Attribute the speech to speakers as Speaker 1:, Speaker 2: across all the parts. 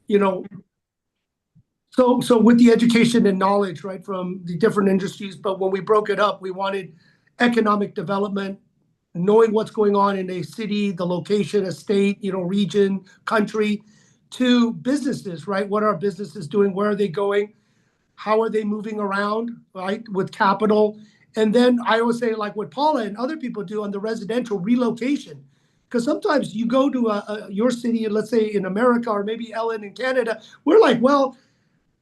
Speaker 1: you know, so with the education and knowledge, right, from the different industries, but when we broke it up, we wanted economic development, knowing what's going on in a city, the location, a state, region, country, to businesses, right? What are businesses doing? Where are they going? How are they moving around, right, with capital? And then I always say, like what Paula and other people do on the residential relocation, because sometimes you go to your city, let's say in America, or maybe Ellen in Canada, we're like, well,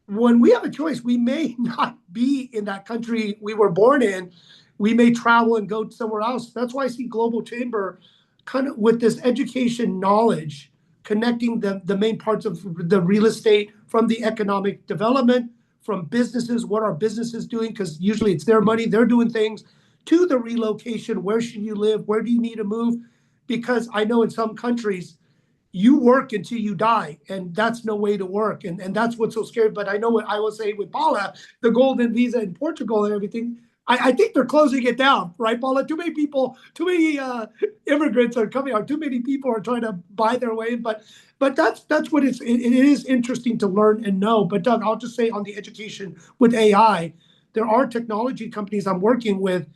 Speaker 1: when we have a choice, we may not be in that country we were born in. We may travel and go somewhere else. That's why I see Global Chamber kind of with this education knowledge, connecting the main parts of the real estate from the economic development, from businesses, what are businesses doing? Because usually it's their money, they're doing things, to the relocation, where should you live? Where do you need to move? Because I know in some countries, you work until you die, and that's no way to work. And that's what's so scary. But I know what I will say with Paula, the golden visa in Portugal and everything, I think they're closing it down, right, Paula? Too many people, too many immigrants are coming out. Too many people are trying to buy their way. But that's what it is interesting to learn and know. But Doug, I'll just say on the education with AI, there are technology companies I'm working with,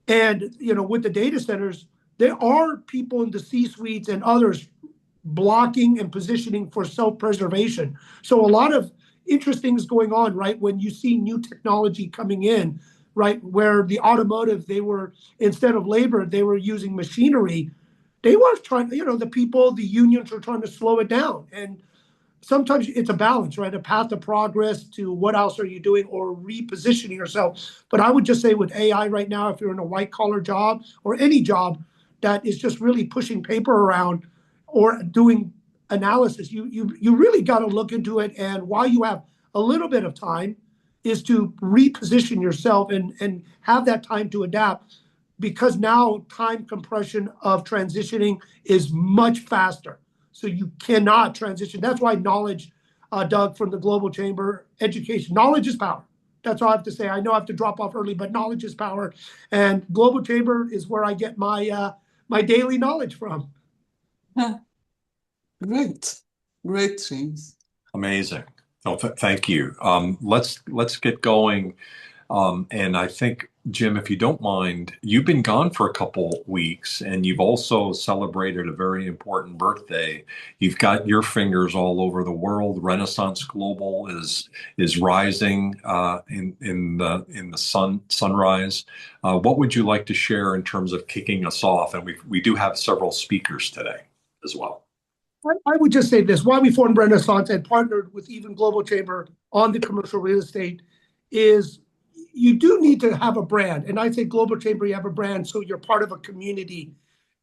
Speaker 1: and with the data centers, there are people in the C-suites and others blocking and positioning for self-preservation. So a lot of interesting is going on, right? When you see new technology coming in, right, where the automotive, they were, instead of labor, they were using machinery. They were trying, the people, the unions were trying to slow it down. And sometimes it's a balance, right? A path of progress to what else are you doing, or repositioning yourself. But I would just say with AI right now, if you're in a white collar job or any job that is just really pushing paper around or doing analysis, you really got to look into it. And while you have a little bit of time, is to reposition yourself and have that time to adapt, because now time compression of transitioning is much faster. So you cannot transition. That's why knowledge, Doug, from the Global Chamber, education, knowledge is power. That's all I have to say. I know I have to drop off early, but knowledge is power. And Global Chamber is where I get my daily knowledge from.
Speaker 2: Great. Great, James.
Speaker 3: Amazing. Oh, thank you. Let's get going. And I think, Jim, if you don't mind, you've been gone for a couple weeks, and you've also celebrated a very important birthday. You've got your fingers all over the world. Renaissance Global is rising in the sunrise. What would you like to share in terms of kicking us off? And we do have several speakers today as well.
Speaker 1: I would just say this: why we formed Renaissance and partnered with even Global Chamber on the commercial real estate is you do need to have a brand. And I say Global Chamber, you have a brand, so you're part of a community.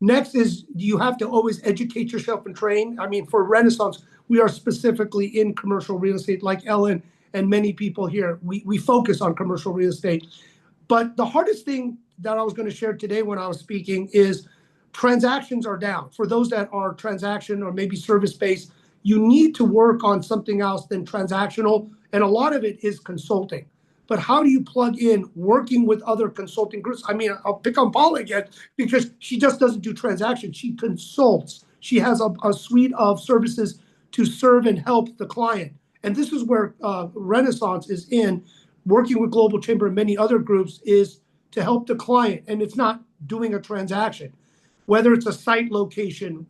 Speaker 1: Next is you have to always educate yourself and train. I mean, for Renaissance, we are specifically in commercial real estate, like Ellen and many people here. We focus on commercial real estate. But the hardest thing that I was going to share today when I was speaking is transactions are down. For those that are transaction or maybe service-based, you need to work on something else than transactional. And a lot of it is consulting. But how do you plug in working with other consulting groups? I mean, I'll pick on Paula again, because she just doesn't do transactions. She consults. She has a suite of services to serve and help the client. And this is where Renaissance is in, working with Global Chamber and many other groups, is to help the client. And it's not doing a transaction. Whether it's a site location,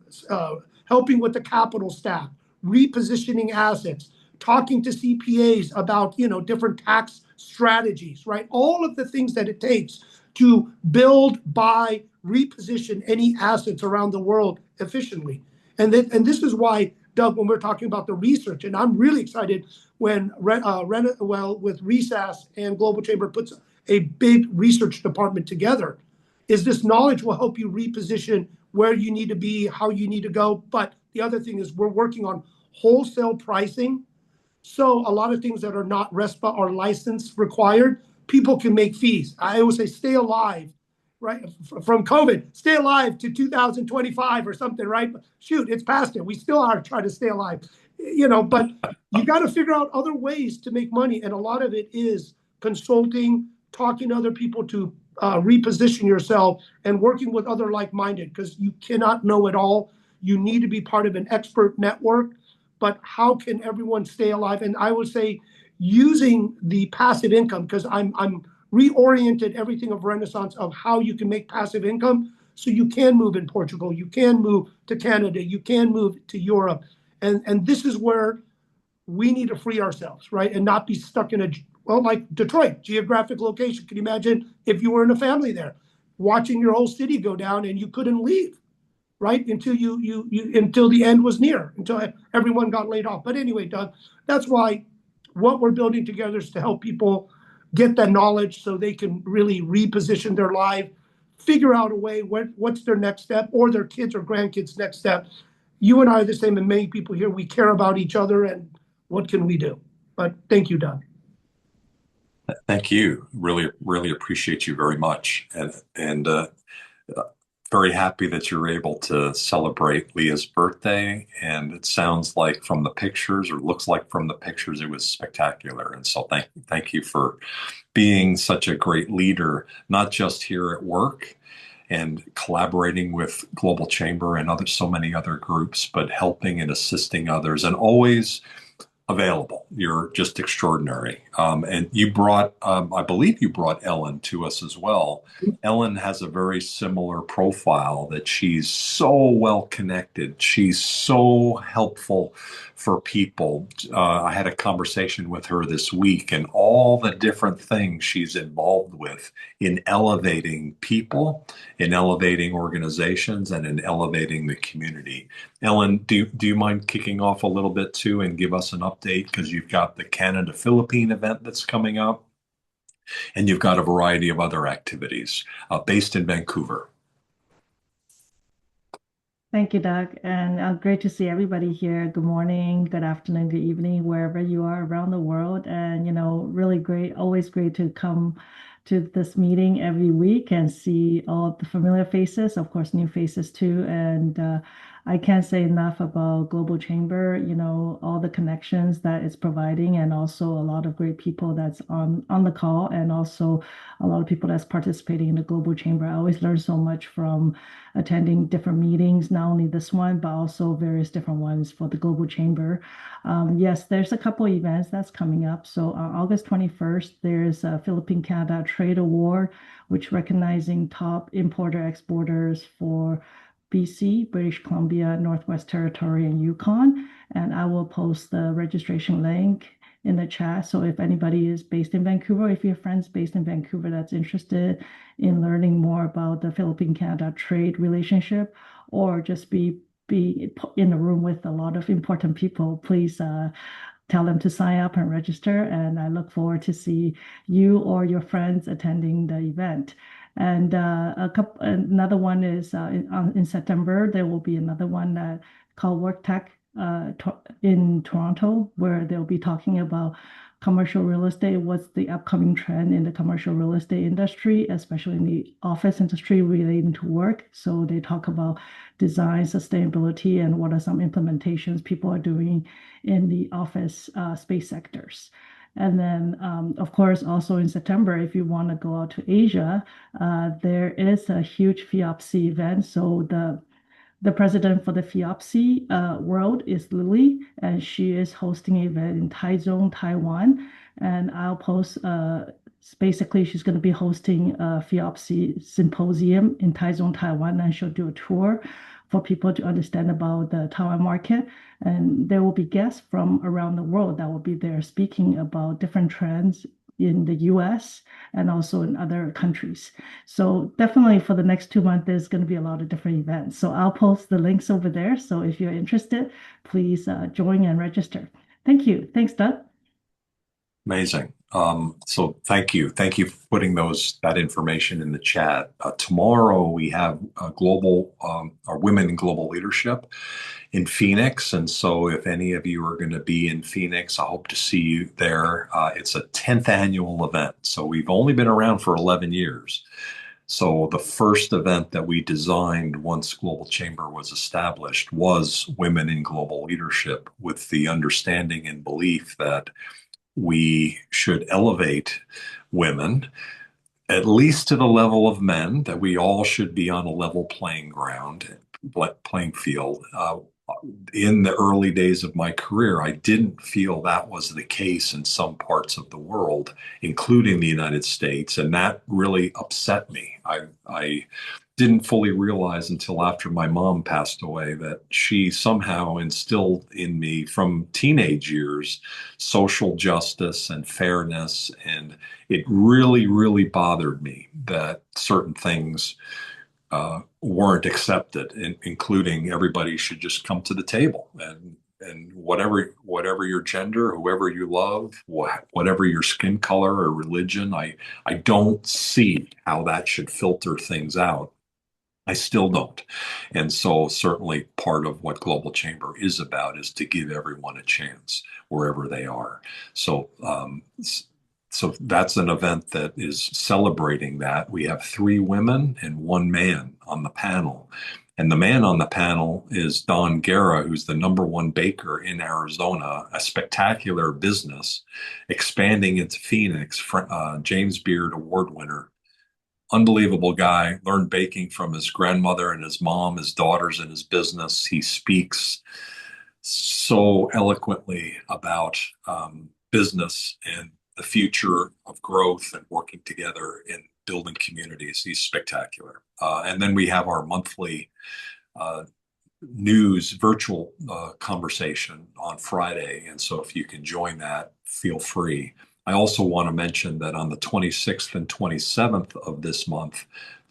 Speaker 1: helping with the capital staff, repositioning assets, talking to CPAs about different tax strategies, right? All of the things that it takes to build, buy, reposition any assets around the world efficiently. And this is why, Doug, when we're talking about the research, and I'm really excited when with RESAS and Global Chamber puts a big research department together, is this knowledge will help you reposition where you need to be, how you need to go. But the other thing is we're working on wholesale pricing. So a lot of things that are not RESPA or license required, people can make fees. I always say stay alive, right? From COVID, stay alive to 2025 or something, right? Shoot, it's past it. We still are trying to stay alive, but you got to figure out other ways to make money. And a lot of it is consulting, talking to other people to reposition yourself, and working with other like-minded, because you cannot know it all. You need to be part of an expert network. but how can everyone stay alive? And I would say using the passive income, because I'm reoriented everything of Renaissance of how you can make passive income. So you can move in Portugal, you can move to Canada, you can move to Europe. And this is where we need to free ourselves, right? And not be stuck in like Detroit, geographic location. Can you imagine if you were in a family there, watching your whole city go down and you couldn't leave, right? Until until the end was near, until everyone got laid off. But anyway, Doug, that's why what we're building together is to help people get that knowledge so they can really reposition their life, figure out a way, what's their next step, or their kids or grandkids' next step. You and I are the same, and many people here, we care about each other, and what can we do? But thank you, Doug.
Speaker 3: Thank you. Really appreciate you very much. And very happy that you're able to celebrate Leah's birthday. And it sounds like from the pictures, or looks like from the pictures, it was spectacular. And so thank you for being such a great leader, not just here at work and collaborating with Global Chamber and so many other groups, but helping and assisting others, and always available. You're just extraordinary. And you brought, I believe you brought Ellen to us as well. Ellen has a very similar profile, that she's so well connected. She's so helpful for people. I had a conversation with her this week, and all the different things she's involved with in elevating people, in elevating organizations, and in elevating the community. Ellen, do you mind kicking off a little bit too and give us an update? Because you've got the Canada-Philippine event that's coming up, and you've got a variety of other activities based in Vancouver.
Speaker 4: Thank you, Doug, and great to see everybody here. Good morning, good afternoon, good evening, wherever you are around the world. And, really great, always great to come to this meeting every week and see all of the familiar faces, of course, new faces too. And I can't say enough about Global Chamber, all the connections that it's providing, and also a lot of great people that's on the call, and also a lot of people that's participating in the Global Chamber. I always learn so much from attending different meetings, not only this one, but also various different ones for the Global Chamber. Yes, there's a couple events that's coming up. So on August 21st, there's a Philippine-Canada Trade Award, which recognizing top importer-exporters for BC, British Columbia, Northwest Territory, and Yukon. And I will post the registration link in the chat. So if anybody is based in Vancouver, if you have friends based in Vancouver that's interested in learning more about the Philippine-Canada trade relationship, or just be in a room with a lot of important people, please tell them to sign up and register. And I look forward to see you or your friends attending the event. And another one is in September. There will be another one called Work Tech in Toronto, where they'll be talking about commercial real estate, what's the upcoming trend in the commercial real estate industry, especially in the office industry relating to work. So they talk about design, sustainability, and what are some implementations people are doing in the office space sectors. And then, of course, also in September, if you want to go out to Asia, there is a huge FIOPC event. So the president for the FIOPC world is Lily, and she is hosting an event in Taichung, Taiwan. And I'll post, basically, she's going to be hosting a FIOPC symposium in Taichung, Taiwan, and she'll do a tour for people to understand about the Taiwan market. And there will be guests from around the world that will be there speaking about different trends in the US and also in other countries. So definitely for the next 2 months, there's going to be a lot of different events. So I'll post the links over there. So if you're interested, please join and register. Thank you. Thanks, Doug.
Speaker 3: Amazing. So thank you. Thank you for putting that information in the chat. Tomorrow we have our Women in Global Leadership in Phoenix. And so if any of you are going to be in Phoenix, I hope to see you there. It's a 10th annual event. So we've only been around for 11 years. So the first event that we designed once Global Chamber was established was Women in Global Leadership, with the understanding and belief that we should elevate women at least to the level of men, that we all should be on a level playing field. in the early days of my career, I didn't feel that was the case in some parts of the world, including the United States, and that really upset me. I didn't fully realize until after my mom passed away that she somehow instilled in me from teenage years social justice and fairness, and it really, really bothered me that certain things weren't accepted, including everybody should just come to the table and whatever your gender, whoever you love, whatever your skin color or religion, I don't see how that should filter things out. I still don't. And so certainly part of what Global Chamber is about is to give everyone a chance wherever they are. So so that's an event that is celebrating that. We have 3 women and 1 man on the panel. And the man on the panel is Don Guerra, who's the #1 baker in Arizona, a spectacular business, expanding into Phoenix, James Beard Award winner. Unbelievable guy, learned baking from his grandmother and his mom, his daughters, and his business. He speaks so eloquently about business and the future of growth and working together in building communities. He's spectacular. And then we have our monthly uh, news virtual conversation on Friday. And so if you can join that, feel free. I also want to mention that on the 26th and 27th of this month,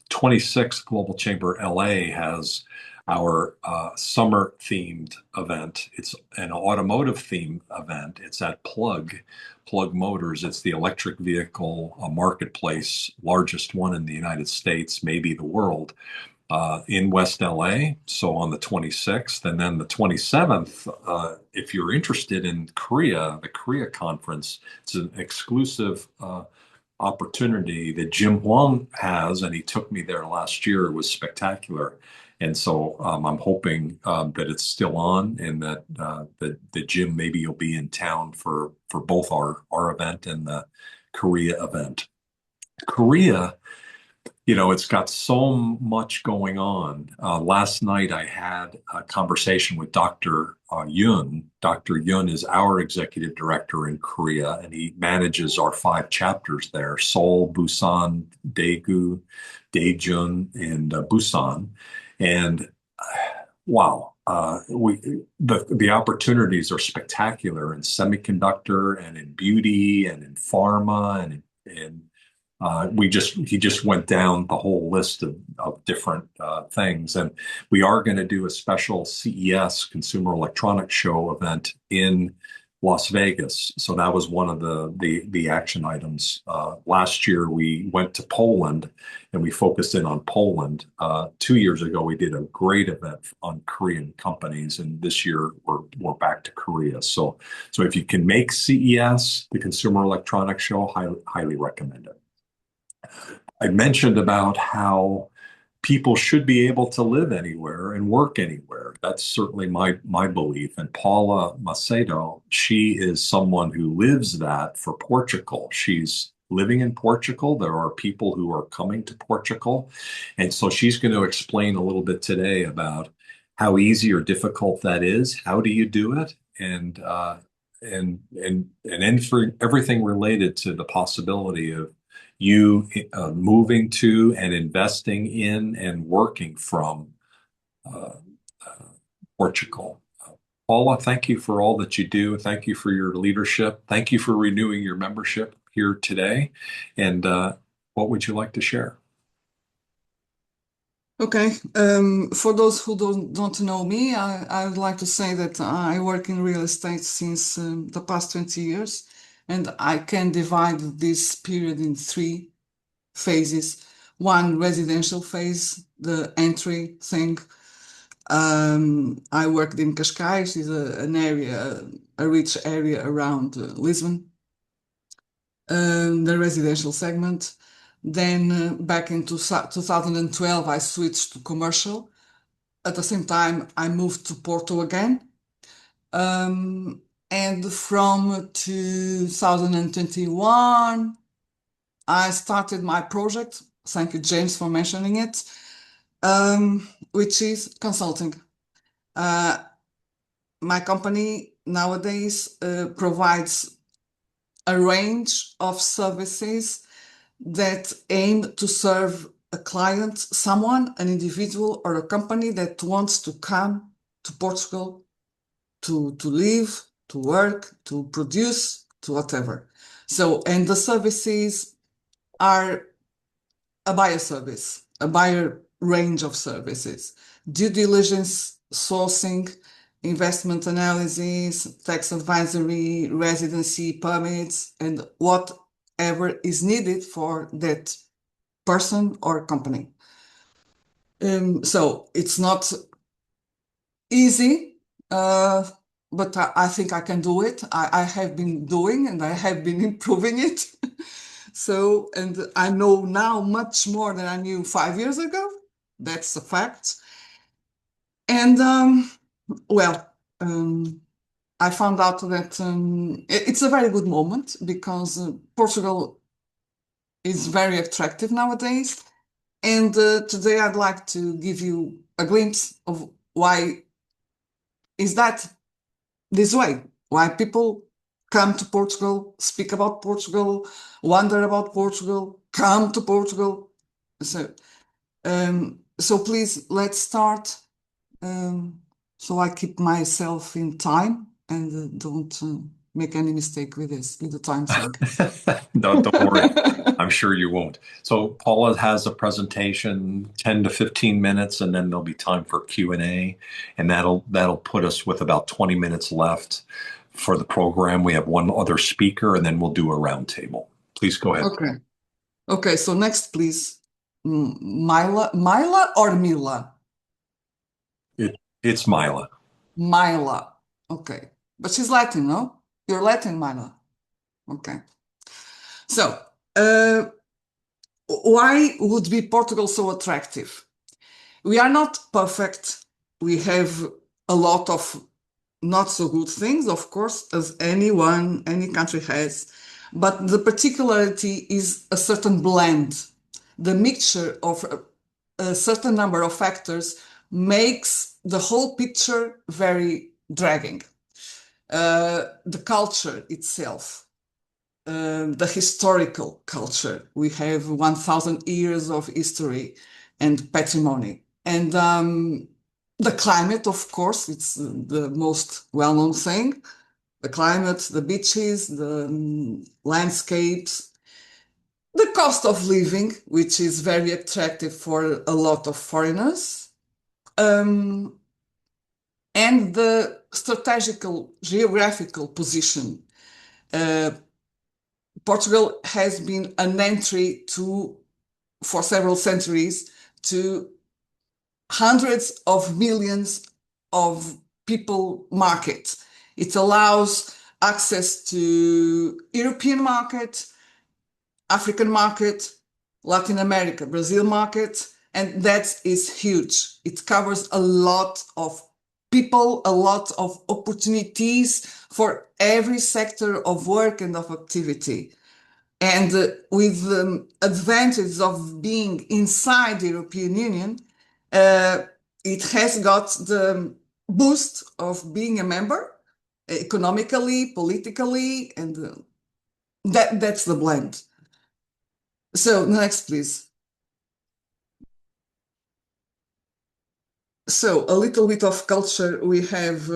Speaker 3: 26th Global Chamber LA has our summer themed event. It's an automotive themed event. It's at Plug Motors. It's the electric vehicle marketplace, largest one in the United States, maybe the world, in West LA. So on the 26th, and then the 27th, if you're interested in Korea, the Korea conference, it's an exclusive opportunity that Jim Huang has, and he took me there last year. It was spectacular. And so I'm hoping that it's still on, and that Jim, maybe you'll be in town for both our event and the Korea event. Korea, it's got so much going on. Last night, I had a conversation with Dr. Yoon. Dr. Yoon is our executive director in Korea, and he manages our 5 chapters there: Seoul, Busan, Daegu, Daejeon, and Busan. And wow, the opportunities are spectacular in semiconductor and in beauty and in pharma and he just went down the whole list of different things. And we are going to do a special CES, Consumer Electronics Show event in Las Vegas. So that was one of the action items. Last year we went to Poland and we focused in on Poland. 2 years ago we did a great event on Korean companies, and this year we're back to Korea. So if you can make CES, the Consumer Electronics Show, highly recommend it. I mentioned about how people should be able to live anywhere and work anywhere. That's certainly my belief. And Paula Macedo, she is someone who lives that for Portugal. She's living in Portugal. There are people who are coming to Portugal. And so she's going to explain a little bit today about how easy or difficult that is. How do you do it? And everything related to the possibility of you moving to and investing in and working from Portugal. Paula, thank you for all that you do. Thank you for your leadership. Thank you for renewing your membership here today. And what would you like to share?
Speaker 2: Okay. For those who don't know me, I would like to say that I work in real estate since the past 20 years, and I can divide this period in 3 phases. One, residential phase, the entry thing. I worked in Cascais, is an area, a rich area around Lisbon, the residential segment. Then back in 2012, I switched to commercial. At the same time, I moved to Porto again. And from 2021, I started my project. Thank you, James, for mentioning it, which is consulting. my company nowadays provides a range of services that aim to serve a client, someone, an individual, or a company that wants to come to Portugal to live, to work, to produce, to whatever. So, and the services are a buyer service, a buyer range of services, due diligence, sourcing, investment analysis, tax advisory, residency permits, and whatever is needed for that person or company. So it's not easy, but I think I can do it. I have been doing and I have been improving it. So, and I know now much more than I knew 5 years ago. That's a fact. And I found out that it's a very good moment because Portugal is very attractive nowadays. And today I'd like to give you a glimpse of why is that this way, why people come to Portugal, speak about Portugal, wonder about Portugal, come to Portugal. So please, let's start. So I keep myself in time and don't make any mistake with this, with the time thing.
Speaker 3: No, don't worry. I'm sure you won't. So Paula has a presentation, 10 to 15 minutes, and then there'll be time for Q&A, and that'll put us with about 20 minutes left for the program. We have one other speaker, and then we'll do a roundtable. Please go ahead.
Speaker 2: Okay. Okay, so next, please. Mila or Mila?
Speaker 3: It's Mila.
Speaker 2: Mila. Okay. But she's Latin, no? You're Latin, Mila. Okay. So, why would be Portugal so attractive? We are not perfect. We have a lot of not so good things, of course, as any country has. But the particularity is a certain blend. The mixture of a certain number of factors makes the whole picture very dragging. The culture itself, the historical culture. We have 1,000 years of history and patrimony. And the climate, of course, it's the most well-known thing. The climate, the beaches, the landscapes, the cost of living, which is very attractive for a lot of foreigners, and the strategical geographical position. Portugal has been an entry for several centuries to hundreds of millions of people market. It allows access to European market, African market, Latin America, Brazil market, and that is huge. It covers a lot of people, a lot of opportunities for every sector of work and of activity. And with the advantage of being inside the European Union, it has got the boost of being a member economically, politically, and that's the blend. So next, please. So a little bit of culture. We have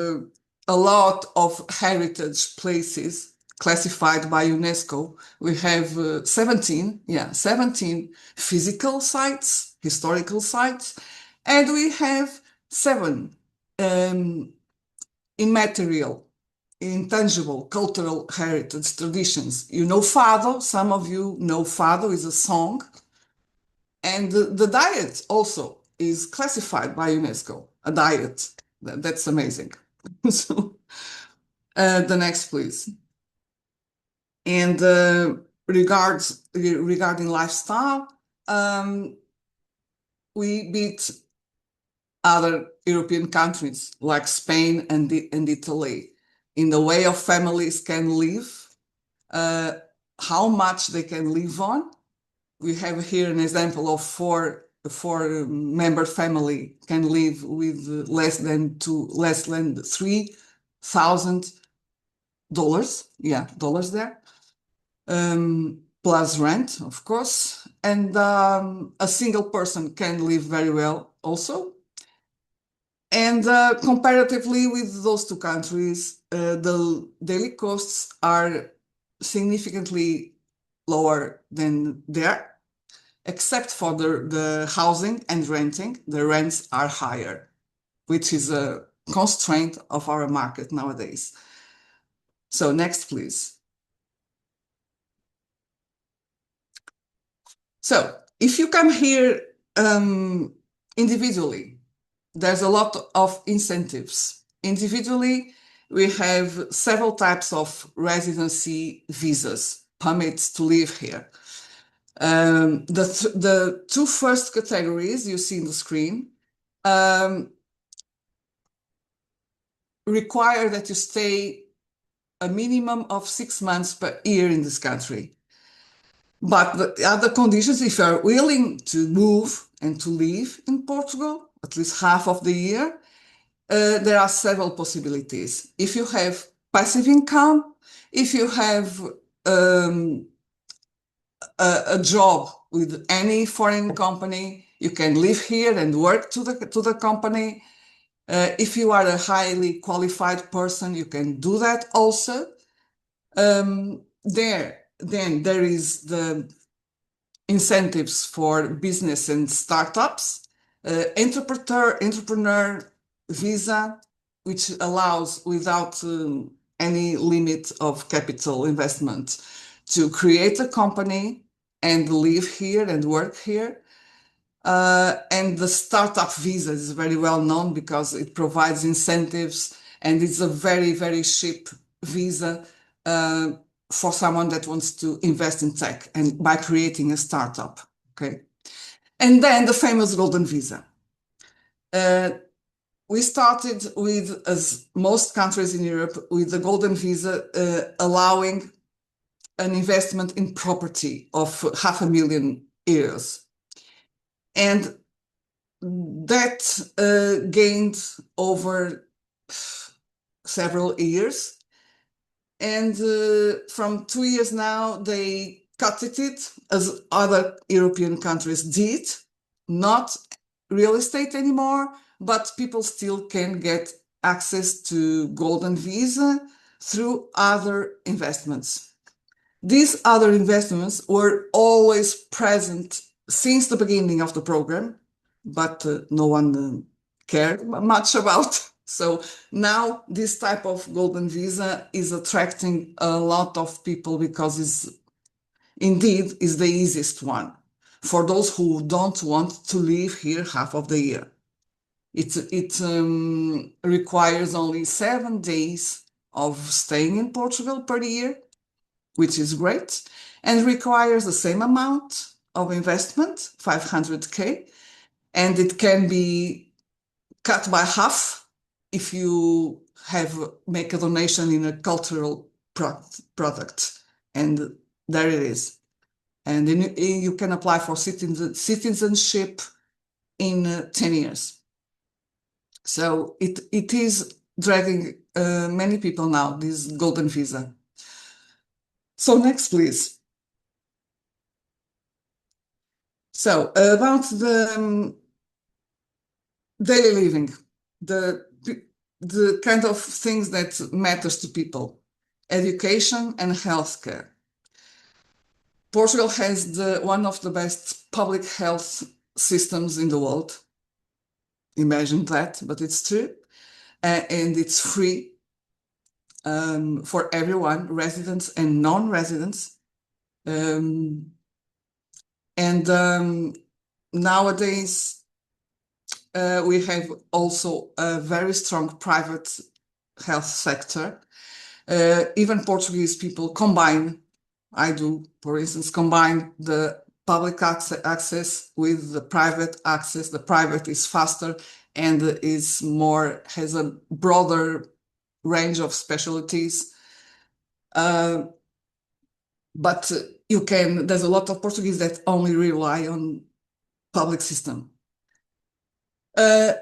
Speaker 2: a lot of heritage places classified by UNESCO. We have 17 physical sites, historical sites, and we have 7 immaterial, intangible cultural heritage traditions. You know Fado, some of you know Fado is a song, and the diet also is classified by UNESCO, a diet. That's amazing. So, the next, please. And regarding lifestyle, we beat other European countries like Spain and Italy in the way of families can live, how much they can live on. We have here an example of four-member family can live with less than 3 Yeah, dollars there. Plus rent, of course. And a single person can live very well also. And comparatively with those two countries, the daily costs are significantly lower than there, except for the housing and renting. The rents are higher, which is a constraint of our market nowadays. So next, please. So if you come here individually, there's a lot of incentives. Individually, we have several types of residency visas, permits to live here. The two first categories you see in the screen require that you stay a minimum of 6 months per year in this country. But the other conditions, if you are willing to move and to live in Portugal, at least half of the year, there are several possibilities. If you have passive income, if you have a job with any foreign company, you can live here and work to the company. If you are a highly qualified person, you can do that also. Then there is the incentives for business and startups, entrepreneur visa, which allows without any limit of capital investment to create a company and live here and work here. And the startup visa is very well known because it provides incentives and it's a very, very cheap visa for someone that wants to invest in tech and by creating a startup. Okay. And then the famous golden visa. We started with, as most countries in Europe, with the golden visa allowing an investment in property of €500,000. And that gained over several years. And from 2 years now, they cut it as other European countries did, not real estate anymore, but people still can get access to golden visa through other investments. These other investments were always present since the beginning of the program, but no one cared much about. So now this type of golden visa is attracting a lot of people because it's indeed is the easiest one for those who don't want to live here half of the year. It requires only 7 days of staying in Portugal per year, which is great, and requires the same amount of investment, 500K, and it can be cut by half if you make a donation in a cultural product, and there it is. And then you can apply for citizenship in 10 years. So it is dragging many people now, this golden visa. So next, please. So about the daily living, the kind of things that matters to people, education and healthcare. Portugal has one of the best public health systems in the world. Imagine that, but it's true. And it's free for everyone, residents and non-residents. Nowadays, we have also a very strong private health sector. Even Portuguese people combine, I do, for instance, combine the public access with the private access. The private is faster and has a broader range of specialties. But there's a lot of Portuguese that only rely on public system. A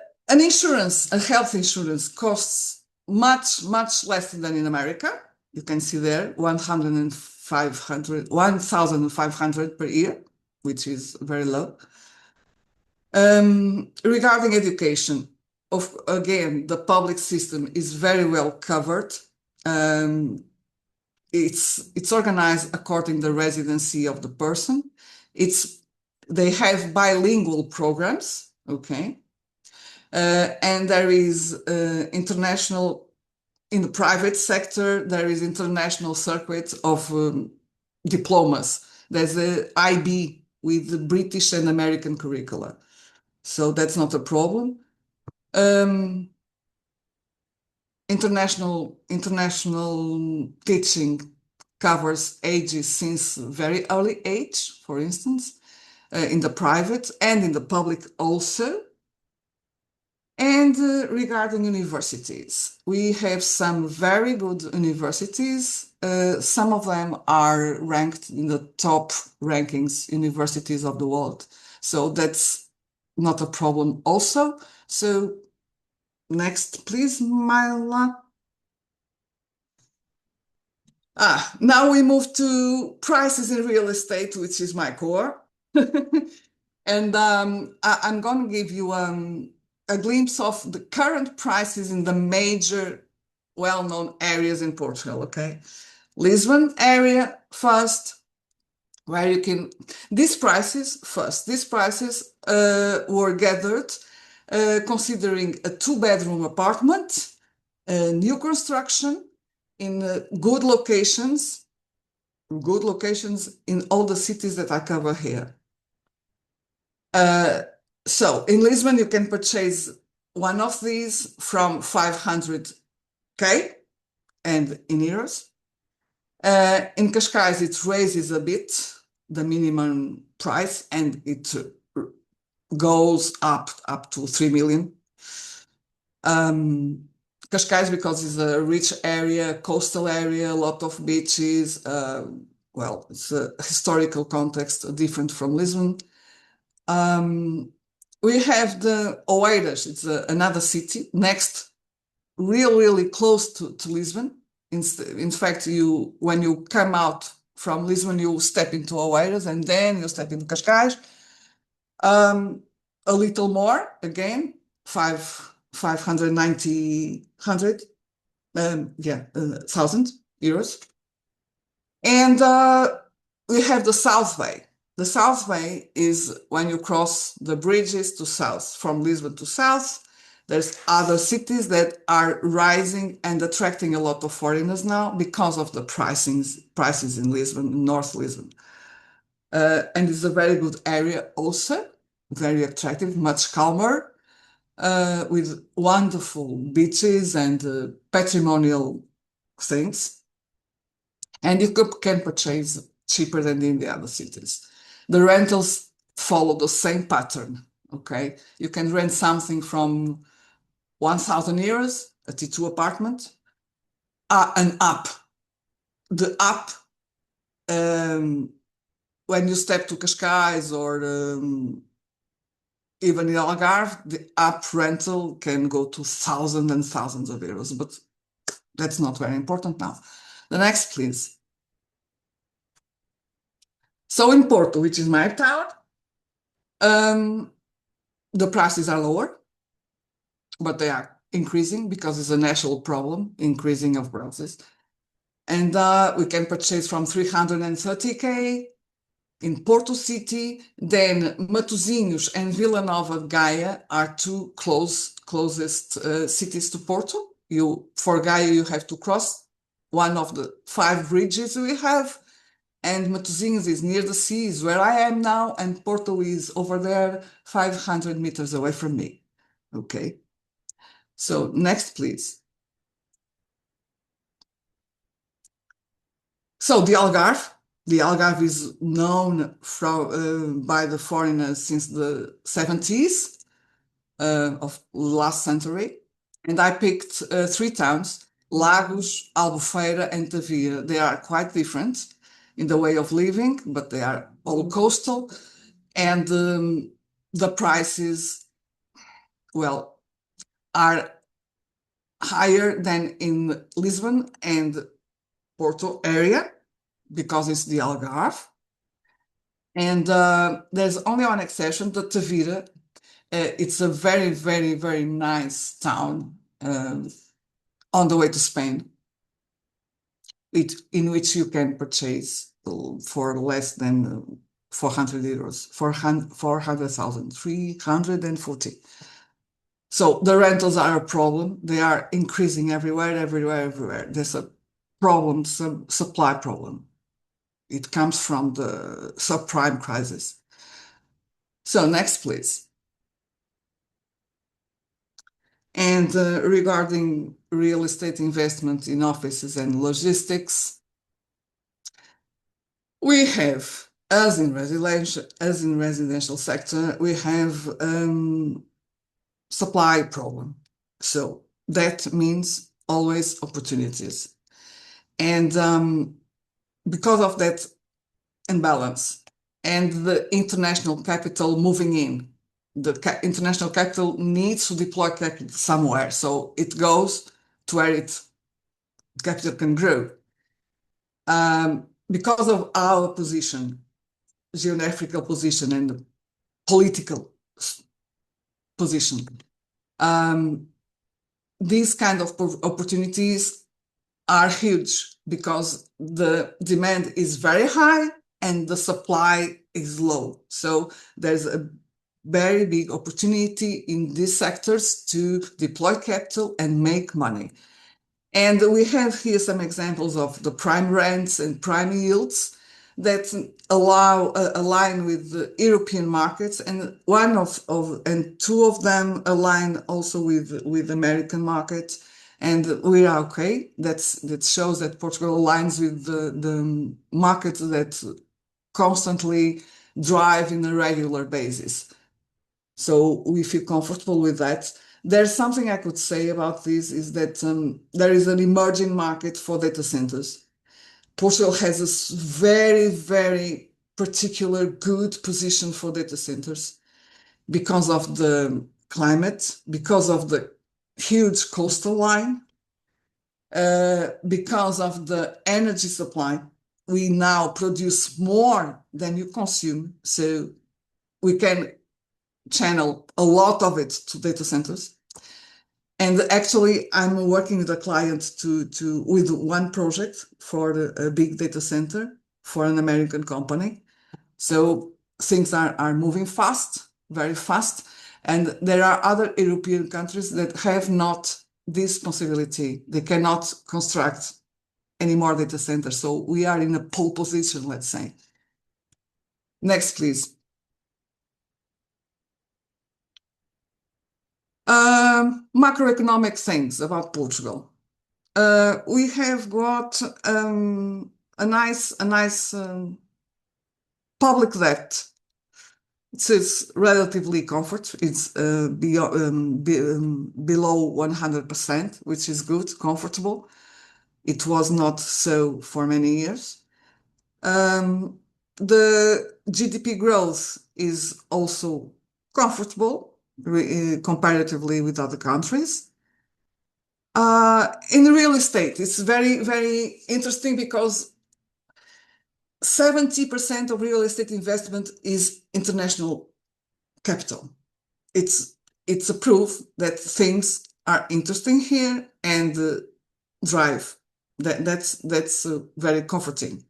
Speaker 2: health insurance costs much less than in America. You can see there 1,500 per year, which is very low. Regarding education, again, the public system is very well covered. It's organized according to the residency of the person. They have bilingual programs, okay? And there is international, in the private sector, there is international circuit of diplomas. There's a IB with the British and American curricula. So that's not a problem. International teaching covers ages since very early age, for instance, in the private and in the public also. And regarding universities, we have some very good universities. Some of them are ranked in the top rankings universities of the world. So that's not a problem also. So next, please, Myla. Now we move to prices in real estate, which is my core. And I'm going to give you a glimpse of the current prices in the major well-known areas in Portugal, okay? Lisbon area first, where you can, these prices were gathered considering a 2-bedroom apartment, new construction in good locations in all the cities that I cover here. So in Lisbon, you can purchase one of these from 500K and in euros. In Cascais, it raises a bit the minimum price and it goes up to 3 million. Cascais, because it's a rich area, coastal area, a lot of beaches. Well, it's a historical context different from Lisbon. We have the Oeiras, it's another city next, really close to Lisbon. In fact, when you come out from Lisbon, you step into Oeiras and then you step into Cascais. A little more, again, 1,000 euros. And we have the South Bay. The South Bay is when you cross the bridges to south, from Lisbon to south. There's other cities that are rising and attracting a lot of foreigners now because of the prices in Lisbon, North Lisbon. And it's a very good area also, very attractive, much calmer, with wonderful beaches and patrimonial things. And you can purchase cheaper than in the other cities. The rentals follow the same pattern, okay? You can rent something from 1,000 euros, a T2 apartment, and up. The up, when you step to Cascais or even in Algarve, the up rental can go to thousands and thousands of euros, but that's not very important now. The next, please. So in Porto, which is my town, the prices are lower, but they are increasing because it's a national problem, increasing of prices. And we can purchase from 330K in Porto City. Then Matosinhos and Vila Nova de Gaia are two closest cities to Porto. For Gaia, you have to cross one of the 5 bridges we have. And Matosinhos is near the sea, is where I am now, and Porto is over there, 500 meters away from me. Okay. So next, please. So the Algarve. The Algarve is known by the foreigners since the 70s of last century. And I picked 3 towns, Lagos, Albufeira, and Tavira. They are quite different in the way of living, but they are all coastal. And the prices, well, are higher than in Lisbon and Porto area because it's the Algarve. And there's only one exception, the Tavira. It's a very, very, very nice town on the way to Spain, in which you can purchase for less than 400 euros, 400,000, 340. So the rentals are a problem. They are increasing everywhere, everywhere, everywhere. There's a problem, some supply problem. It comes from the subprime crisis. So next, please. And regarding real estate investment in offices and logistics, we have, as in residential sector, we have supply problem. So that means always opportunities. And because of that imbalance and the international capital moving in, the international capital needs to deploy capital somewhere. So it goes to where capital can grow. Because of our position, geographical position and political position, these kind of opportunities are huge because the demand is very high and the supply is low. So there's a very big opportunity in these sectors to deploy capital and make money. And we have here some examples of the prime rents and prime yields that align with the European markets, and two of them align also with American market, and we are okay. That shows that Portugal aligns with the markets that constantly drive in a regular basis. So we feel comfortable with that. There's something I could say about this is that there is an emerging market for data centers. Portugal has a very, very particular good position for data centers because of the climate, because of the huge coastal line, because of the energy supply. We now produce more than you consume, so we can channel a lot of it to data centers. And actually, I'm working with a client with one project for a big data center for an American company. So things are moving fast, very fast. And there are other European countries that have not this possibility. They cannot construct any more data centers. So we are in a pole position, let's say. Next, please. Macroeconomic things about Portugal. We have got a nice public debt. It's relatively comfort. It's below 100%, which is good, comfortable. It was not so for many years. The GDP growth is also comfortable comparatively with other countries. In real estate, it's very, very interesting because 70% of real estate investment is international capital. It's a proof that things are interesting here and drive. That's very comforting.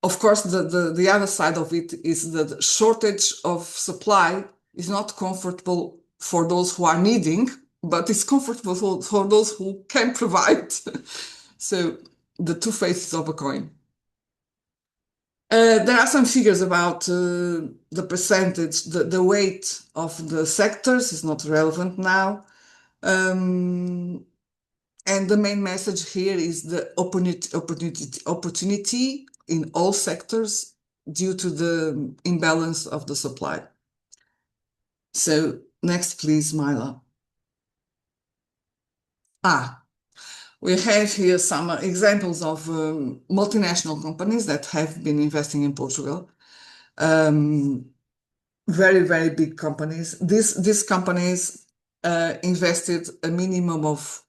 Speaker 2: Of course, the other side of it is that the shortage of supply is not comfortable for those who are needing, but it's comfortable for those who can provide. So the two faces of a coin. There are some figures about the percentage, the weight of the sectors is not relevant now. And the main message here is the opportunity in all sectors due to the imbalance of the supply. So next, please, Myla. We have here some examples of multinational companies that have been investing in Portugal. Very, very big companies. These companies invested a minimum of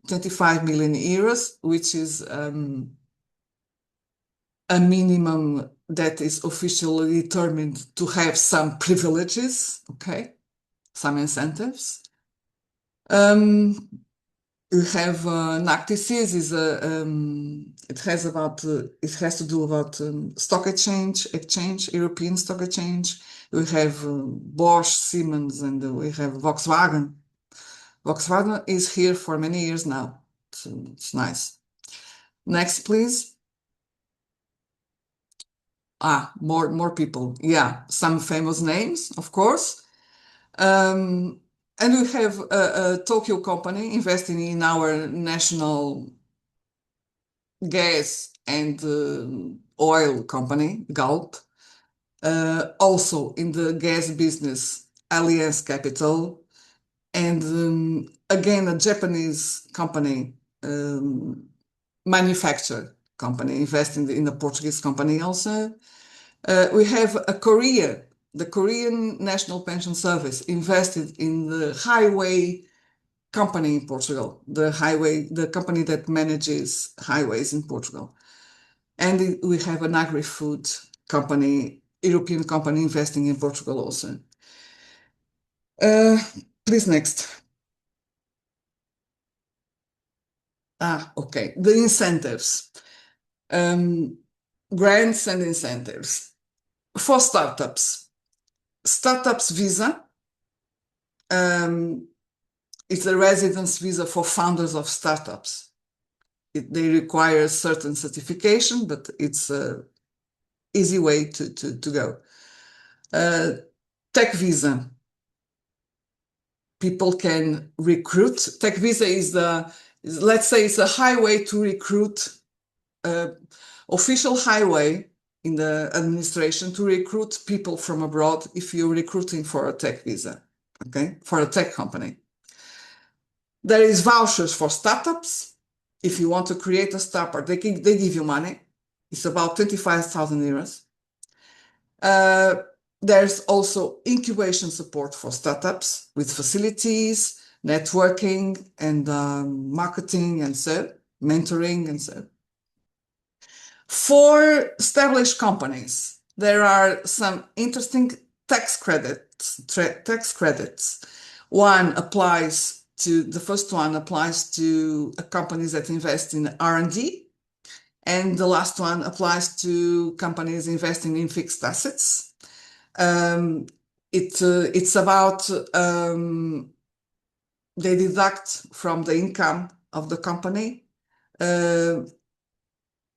Speaker 2: 25 million euros, which is a minimum that is officially determined to have some privileges, okay, some incentives. We have NACTICIS is it has to do about stock exchange, European stock exchange. We have Bosch, Siemens, and we have Volkswagen. Volkswagen is here for many years now. It's nice. Next, please. More people. Yeah, some famous names, of course. And we have a Tokyo company investing in our national gas and oil company, Galp. Also in the gas business, Allianz Capital. And again, a Japanese company, manufacturer company, investing in a Portuguese company also. We have the Korean National Pension Service invested in the highway company in Portugal, the company that manages highways in Portugal. And we have an agri-food company, European company investing in Portugal also. Please next. Okay, the incentives, grants and incentives. For startups, Startups Visa, it's a residence visa for founders of startups. They require certain certification, but it's an easy way to go. Tech Visa, people can recruit. Tech Visa let's say it's a highway to recruit, official highway in the administration to recruit people from abroad if you're recruiting for a tech visa, okay, for a tech company. There is vouchers for startups. If you want to create a startup, they give you money. It's about 25,000 euros. There's also incubation support for startups with facilities, networking, and marketing, and so mentoring, and so. For established companies, there are some interesting tax credits. The first one applies to companies that invest in R&D, and the last one applies to companies investing in fixed assets. It's about they deduct from the income of the company.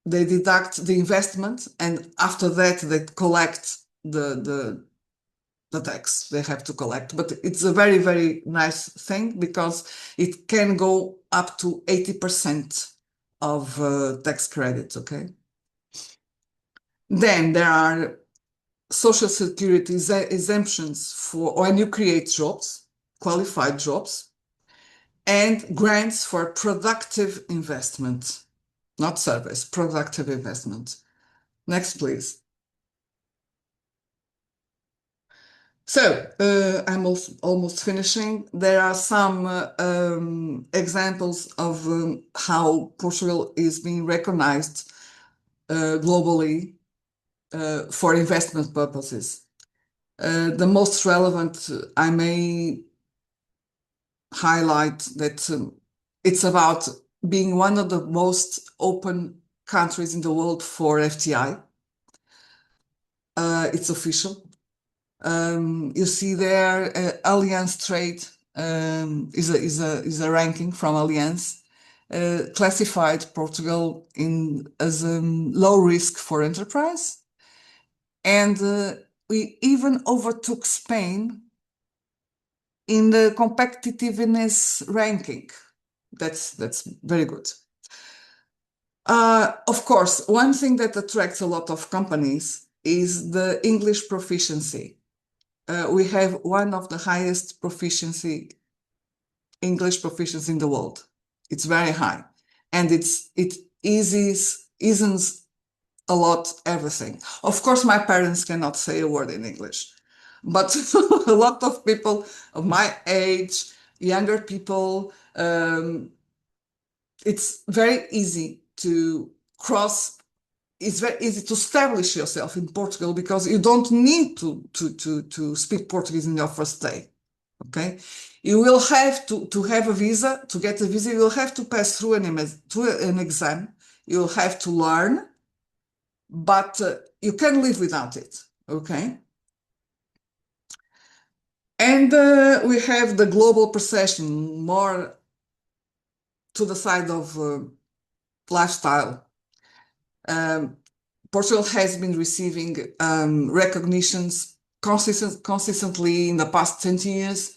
Speaker 2: They deduct the investment, and after that they collect the tax they have to collect. But it's a very, very nice thing because it can go up to 80% of tax credits, okay? Then there are social security exemptions for when you create jobs, qualified jobs, and grants for productive investment. Not service, productive investment. Next, please. So I'm almost finishing. There are some examples of how Portugal is being recognized globally for investment purposes. The most relevant, I may highlight that it's about being one of the most open countries in the world for FDI. It's official. You see there, Allianz Trade is a ranking from Allianz, classified Portugal as low risk for enterprise, and we even overtook Spain in the competitiveness ranking. That's very good. Of course, one thing that attracts a lot of companies is the English proficiency. We have one of the highest English proficiency in the world. It's very high, and it eases a lot everything. Of course, my parents cannot say a word in English, but a lot of people of my age, younger people. It's very easy to cross. It's very easy to establish yourself in Portugal because you don't need to speak Portuguese in your first day. Okay, you will have to have a visa. To get a visa, you will have to pass through an exam. You will have to learn, but you can live without it. Okay. And we have the global perception more to the side of lifestyle. Portugal has been receiving recognitions consistently in the past 20 years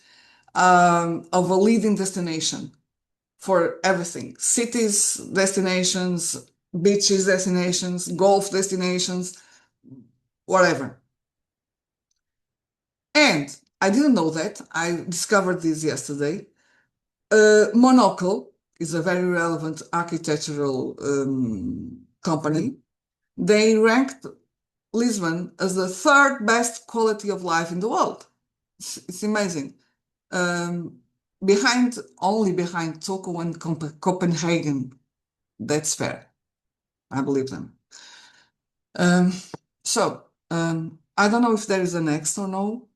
Speaker 2: of a leading destination for everything. Cities, destinations, beaches, destinations, golf destinations, whatever. And I didn't know that. I discovered this yesterday. Monocle is a very relevant architectural company. They ranked Lisbon as the third best quality of life in the world. It's amazing. Only behind Tokyo and Copenhagen. That's fair. I believe them. I don't know if there is a next or no.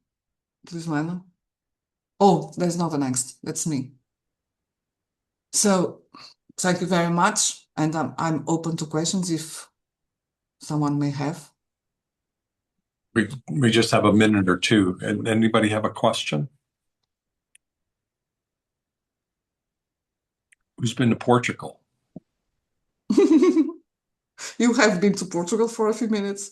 Speaker 2: Please, Milo. Oh, there's not a next. That's me. So thank you very much, and I'm open to questions if someone may have.
Speaker 3: We just have a minute or two. And anybody have a question? Who's been to Portugal?
Speaker 2: You have been to Portugal for a few minutes.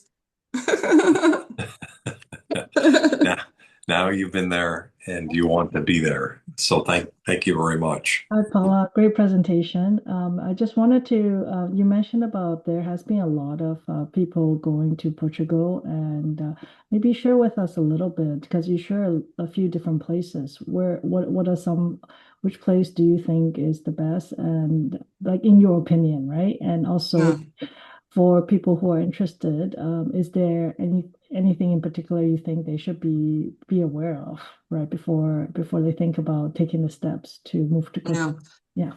Speaker 3: Now you've been there and you want to be there. So thank you very much.
Speaker 4: Hi, Paula. Great presentation. I just wanted to, you mentioned about there has been a lot of people going to Portugal, and maybe share with us a little bit because you share a few different places. What are which place do you think is the best, and like in your opinion, right? And also for people who are interested, is there anything in particular you think they should be aware of, right, before they think about taking the steps to move to Portugal? Yeah.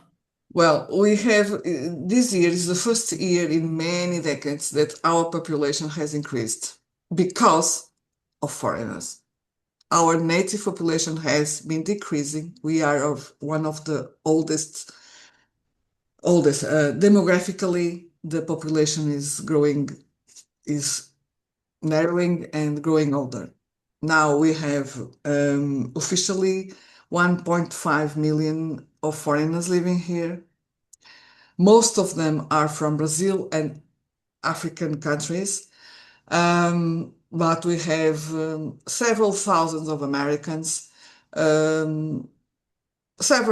Speaker 2: Well, we have this year is the first year in many decades that our population has increased because of foreigners. Our native population has been decreasing. We are one of the oldest. Demographically, the population is narrowing and growing older. Now we have officially 1.5 million of foreigners living here. Most of them are from Brazil and African countries, but we have several thousands of Americans, several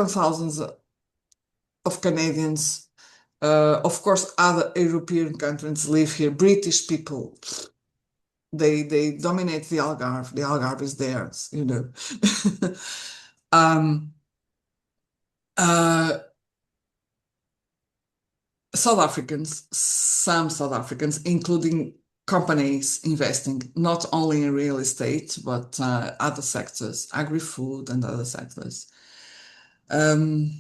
Speaker 2: thousands of Canadians. Of course, other European countries live here. British people, they dominate the Algarve. The Algarve is theirs, you know. Some South Africans, including companies investing not only in real estate, but other sectors, agri-food and other sectors. The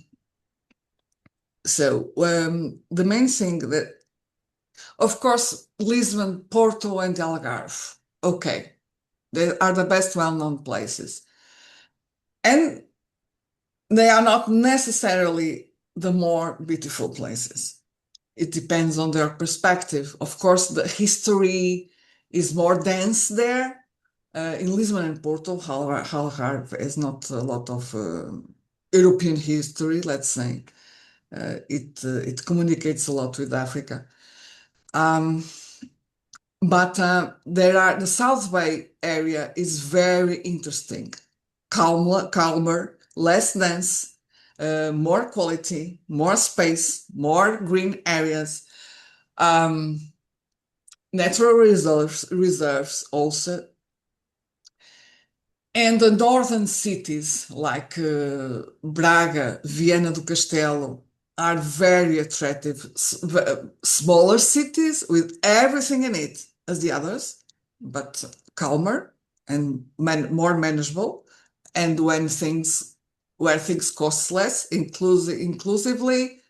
Speaker 2: main thing that, of course, Lisbon, Porto, and Algarve, okay, they are the best well-known places. And they are not necessarily the more beautiful places. It depends on their perspective. Of course, the history is more dense there. In Lisbon and Porto, Algarve is not a lot of European history, let's say. It communicates a lot with Africa. But the South Bay area is very interesting, calmer, less dense, more quality, more space, more green areas, natural reserves also. And the northern cities like Braga, Viana do Castelo are very attractive, smaller cities with everything in it as the others, but calmer and more manageable. And when things where things cost less, inclusively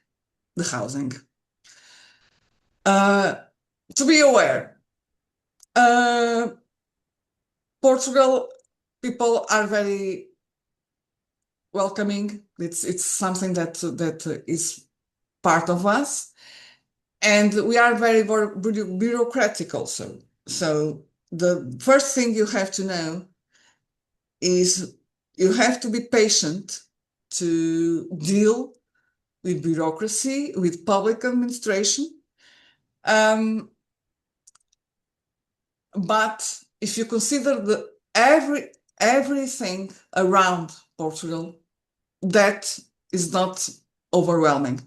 Speaker 2: the housing. To be aware, Portugal people are very welcoming. It's something that is part of us, and we are very bureaucratic also. So the first thing you have to know is you have to be patient to deal with bureaucracy, with public administration. But if you consider everything around Portugal, that is not overwhelming.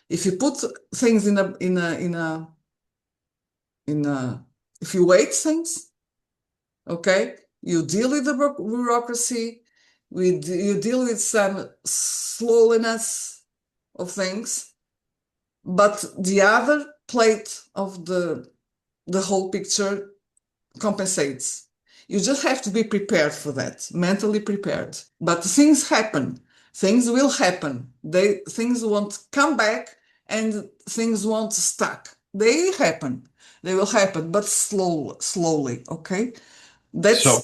Speaker 2: If you put things if you weight things, okay, you deal with the bureaucracy, you deal with some slowness of things, but the other plate of the whole picture compensates. You just have to be prepared for that, mentally prepared. But things happen. Things will happen. Things won't come back and things won't stuck. They happen. They will happen, but slowly, okay?
Speaker 3: So,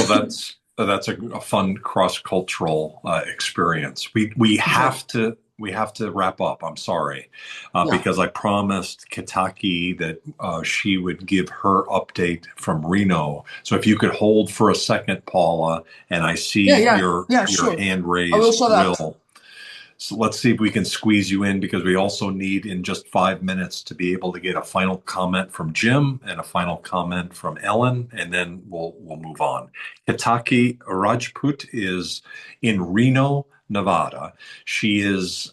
Speaker 2: That's
Speaker 3: that's a fun cross-cultural experience. We have to wrap up. I'm sorry,
Speaker 2: yeah.
Speaker 3: because I promised Kitaki that she would give her update from Reno. So if you could hold for a second, Paula, and I see your
Speaker 2: sure.
Speaker 3: hand
Speaker 2: I will
Speaker 3: raised,
Speaker 2: shut up.
Speaker 3: So let's see if we can squeeze you in, because we also need in just 5 minutes to be able to get a final comment from Jim and a final comment from Ellen, and then we'll move on. Hitaki Rajput is in Reno, Nevada. She is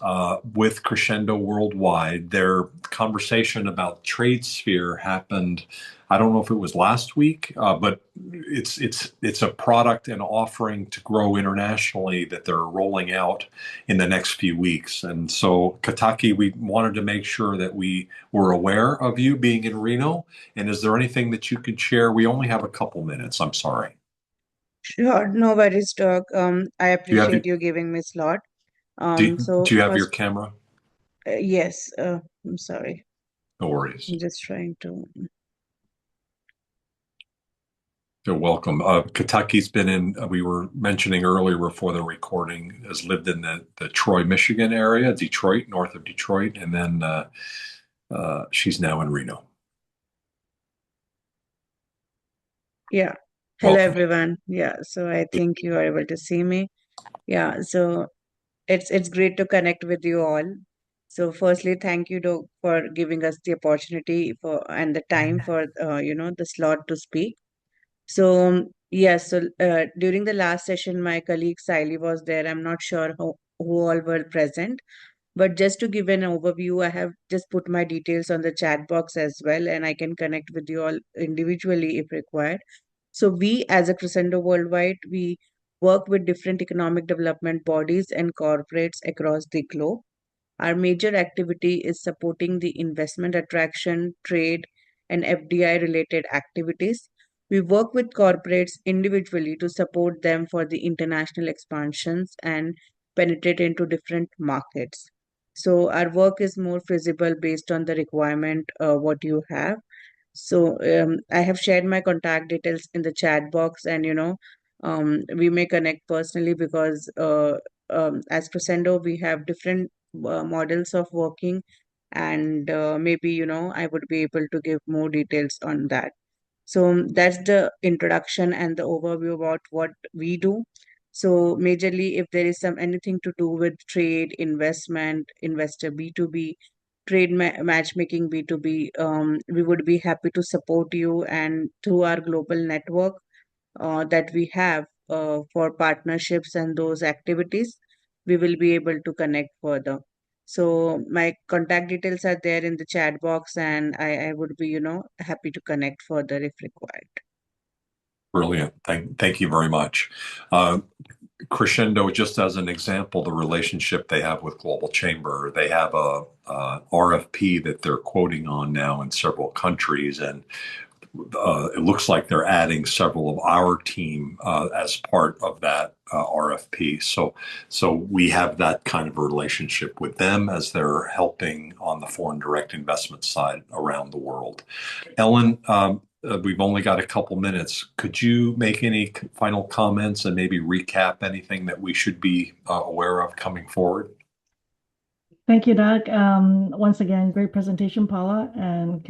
Speaker 3: with Crescendo Worldwide. Their conversation about trade sphere happened, I don't know if it was last week, but it's a product and offering to grow internationally that they're rolling out in the next few weeks. And so, Kataki, we wanted to make sure that we were aware of you being in Reno. And is there anything that you could share? We only have a couple minutes. I'm sorry.
Speaker 5: Sure, no worries, Doug. I
Speaker 3: Do you have
Speaker 5: appreciate you giving me slot.
Speaker 3: do,
Speaker 5: So
Speaker 3: do you have your
Speaker 5: first,
Speaker 3: camera?
Speaker 5: yes, I'm sorry.
Speaker 3: No worries.
Speaker 5: I'm just trying to.
Speaker 3: You're welcome. Kataki's been in, we were mentioning earlier before the recording, has lived in the Troy, Michigan area, Detroit, north of Detroit, and then she's now in Reno.
Speaker 5: Yeah. Hello,
Speaker 3: Welcome.
Speaker 5: everyone. Yeah, so I think you are able to see me. Yeah, so it's great to connect with you all. So firstly, thank you, Doug, for giving us the opportunity for and the time for the slot to speak. So yes, so during the last session, my colleague Siley was there. I'm not sure who all were present, but just to give an overview, I have just put my details on the chat box as well, and I can connect with you all individually if required. So we, as a Crescendo Worldwide, we work with different economic development bodies and corporates across the globe. Our major activity is supporting the investment attraction, trade, and FDI related activities. We work with corporates individually to support them for the international expansions and penetrate into different markets. So our work is more feasible based on the requirement what you have. So I have shared my contact details in the chat box, and we may connect personally because as Crescendo we have different models of working, and maybe I would be able to give more details on that. So that's the introduction and the overview about what we do. So majorly, if there is some anything to do with trade, investment, investor B2B, trade matchmaking B2B, we would be happy to support you. And through our global network that we have for partnerships and those activities, we will be able to connect further. So my contact details are there in the chat box, and I would be, happy to connect further if required.
Speaker 3: Brilliant. Thank you very much. Crescendo, just as an example, the relationship they have with Global Chamber, they have a RFP that they're quoting on now in several countries, and it looks like they're adding several of our team as part of that RFP. So we have that kind of a relationship with them as they're helping on the foreign direct investment side around the world. Ellen, we've only got a couple minutes. Could you make any final comments and maybe recap anything that we should be aware of coming forward?
Speaker 4: Thank you, Doug. Once again, great presentation, Paula and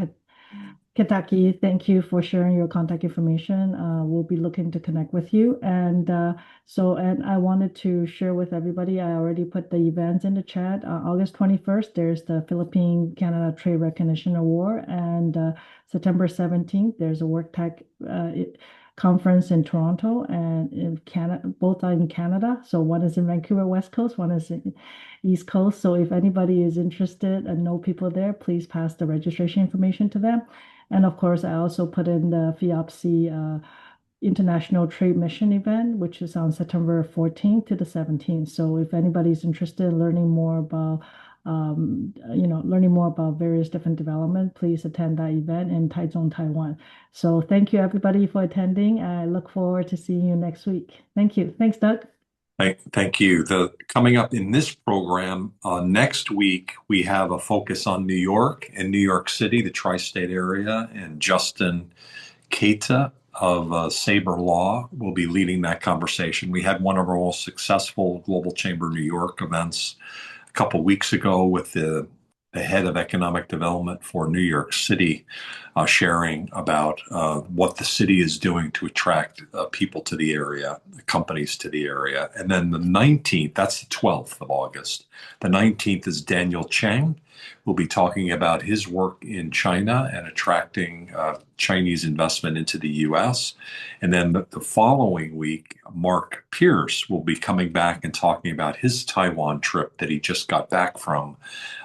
Speaker 4: Kitaki. Thank you for sharing your contact information. We'll be looking to connect with you. And I wanted to share with everybody, I already put the events in the chat. August 21st, there's the Philippine-Canada Trade Recognition Award. And September 17th, there's a WorkTech conference in Toronto and in Canada, both are in Canada. So one is in Vancouver, West Coast, one is in East Coast. So if anybody is interested and know people there, please pass the registration information to them. And of course, I also put in the FIOPC International Trade Mission event, which is on September 14th to the 17th. So if anybody's interested in learning more about various different development, please attend that event in Taichung, Taiwan. So thank you everybody for attending. I look forward to seeing you next week. Thank you. Thanks, Doug.
Speaker 3: Thank you. Coming up in this program next week, we have a focus on New York and New York City, the tri-state area, and Justin Keita of Sabre Law will be leading that conversation. We had one of our most successful Global Chamber New York events a couple weeks ago with the head of economic development for New York City, sharing about what the city is doing to attract people to the area, companies to the area. And then the 19th, that's the 12th of August. The 19th is Daniel Cheng. We'll be talking about his work in China and attracting Chinese investment into the U.S. And then the following week, Mark Pierce will be coming back and talking about his Taiwan trip that he just got back from.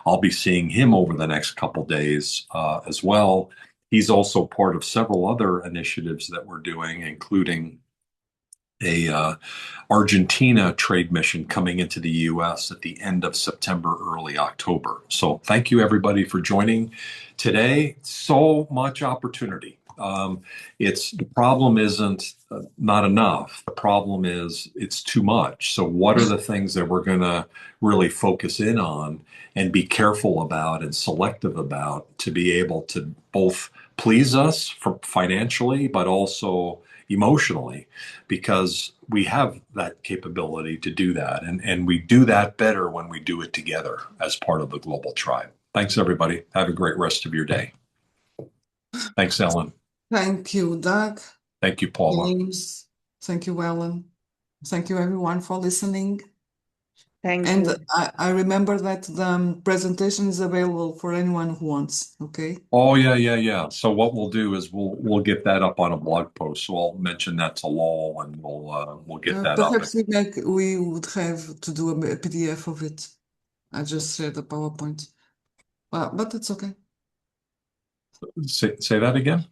Speaker 3: I'll be seeing him over the next couple days as well. He's also part of several other initiatives that we're doing, including a Argentina trade mission coming into the U.S. at the end of September, early October. So thank you everybody for joining today. So much opportunity. The problem isn't not enough. The problem is it's too much. So what are the things that we're going to really focus in on and be careful about and selective about to be able to both please us financially, but also emotionally, because we have that capability to do that. And we do that better when we do it together as part of the global tribe. Thanks, everybody. Have a great rest of your day. Thanks, Ellen.
Speaker 2: Thank you, Doug.
Speaker 3: Thank you, Paula.
Speaker 2: James. Thank you, Ellen. Thank you, everyone, for listening.
Speaker 5: Thank
Speaker 2: And
Speaker 5: you.
Speaker 2: I remember that the presentation is available for anyone who wants, okay?
Speaker 3: Oh, yeah. So what we'll do is we'll get that up on a blog post. So I'll mention that to Lowell and we'll get that up.
Speaker 2: Perhaps we would have to do a PDF of it. I just shared the PowerPoint. But it's okay.
Speaker 3: Say that again.